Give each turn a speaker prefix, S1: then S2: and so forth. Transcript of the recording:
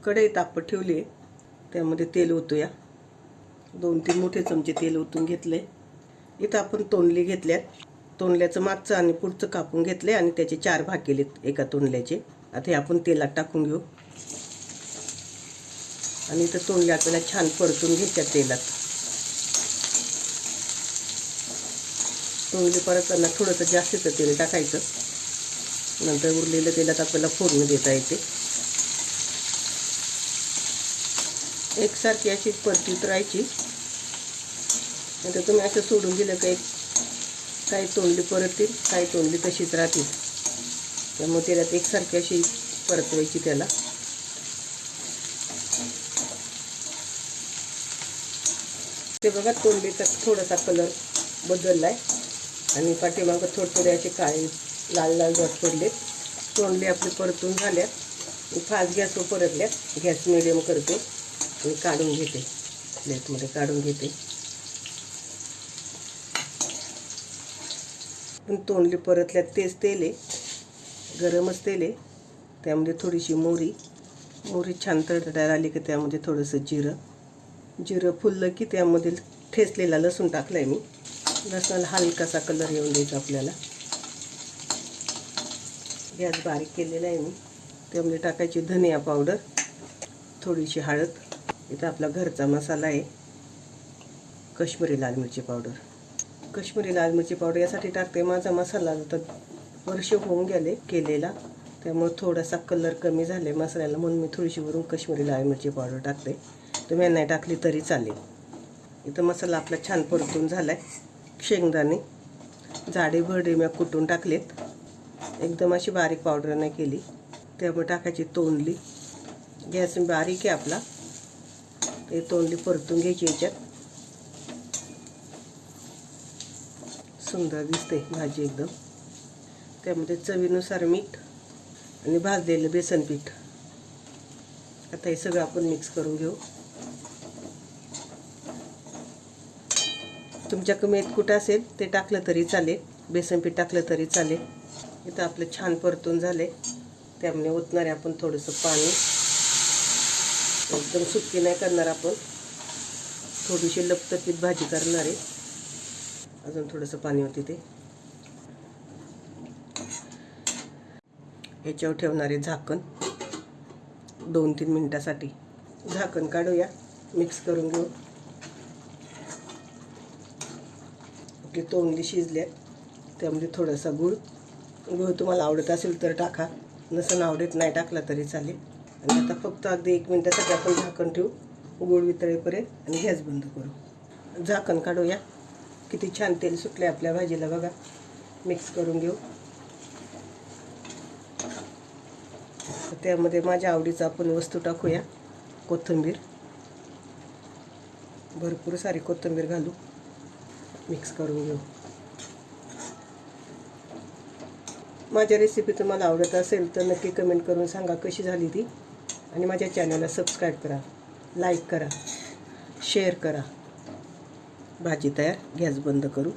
S1: कढई तापत ठेवली आहे, त्यामध्ये तेल ओतूया. 2-3 मोठे चमचे तेल ओतून घेतले. इथं आपण तोंडली घेतल्यात. तोंडल्याचं मागचं आणि पुढचं कापून घेतले आणि त्याचे 4 भाग केलेत एका तोंडल्याचे. आता हे आपण तेलात टाकून घेऊ. आणि इथं तोंडली आपल्याला छान परतून घ्यायच्या तेलात. तोंडली परतताना थोडंसं जास्तीचं तेल टाकायचं. नंतर उरलेलं तेलात आपल्याला फोडणी देता येते. एकसारखी अशी परतीत राहायची. नंतर तुम्ही असं सोडून दिलं काही तोंडली परततील, काही तोंडली तशीच राहतील. त्यामुळे तेलात एकसारखी अशी परतवायची त्याला. ते बघा तोंडलीचा थोडासा कलर बदललाय आणि पाठीमागं थोडे असे काळे लाल लाल डॉट पडले. तोंडली आपली परतून झाल्यात. फास्ट गॅसवर परतल्यात. गॅस मिडियम करते आणि काढून घेते, प्लेटमध्ये काढून घेते. पण तोंडली परतल्यात तेच तेल आहे, गरमच तेल आहे. त्यामध्ये थोडीशी मोहरी छान तडतडायला आली की त्यामध्ये थोडंसं जिरं फुललं की त्यामध्ये ठेचलेला लसूण टाकलाय मी. लसणाला हलकासा कलर येऊन द्यायचा आपल्याला. गॅस बारीक केलेला आहे मी. त्यामध्ये टाकायची धनिया पावडर, थोडीशी हळद. इथं आपला घरचा मसाला आहे, काश्मीरी लाल मिरची पावडर. काश्मीरी लाल मिरची पावडर यासाठी टाकते, माझा मसाला तर वर्ष होऊन गेले केलेला, त्यामुळे थोडासा कलर कमी झाले मसाल्याला, म्हणून मी थोडीशी वरून काश्मीरी लाल मिरची पावडर टाकते. तुम्ही नाही टाकली तरी चालेल. इथं मसाला आपला छान परतून झाला आहे. शेंगदाणे जाडे भरडे मी कुटून टाकलेत, एकदम अशी बारीक पावडर नाही केली. त्यामुळे टाकायची तोंडली. गॅस बारीक आहे आपला. ते तोंडली परतून घ्यायची याच्यात. सुंदर दिसते भाजी एकदम. त्यामध्ये चवीनुसार मीठ आणि भाजलेलं बेसन पीठ. आता हे सगळं आपण मिक्स करून घेऊ. तुमच्याकडे मेथकूट असेल ते टाकलं तरी चालेल, बेसन पीठ टाकलं तरी चालेल. इथं आपलं छान परतून झाले. त्यामुळे ओतणार आहे आपण थोडंसं पाणी. एकदम सुकी नाही करणार आपण, थोडीशी लपतपीत भाजी करणार आहे. अजून थोडंसं पाणी होते ते. याच्यावर ठेवणार आहे झाकण 2-3 मिनिटासाठी. झाकण काढूया, मिक्स करून घेऊ. आपली तोंडली शिजल्या. त्यामध्ये थोडासा गूळ तुम्हाला आवडत असेल तर टाका, नसेल आवडत नाही टाकला तरी चालेल. आणि आता फक्त अगदी 1 मिनिटासाठी आपण झाकण ठेवू, गूळ वितळेपर्यंत, आणि गॅस बंद करू. झाकण काढूया. किती छान तेल सुटले आपल्या भाजीला बघा. मिक्स करून घेऊ. त्यामध्ये माझ्या आवडीचं आपण वस्तू टाकूया. कोथिंबीर, भरपूर सारी कोथिंबीर घालू. मिक्स करून घेऊ. माझ्या रेसिपी तुम्हाला आवडत असेल तर नक्की कमेंट करून सांगा कशी झाली ती. आणि माझ्या चॅनलला सबस्क्राईब करा, लाईक करा, शेअर करा. भाजी तयार. गॅस बंद करू.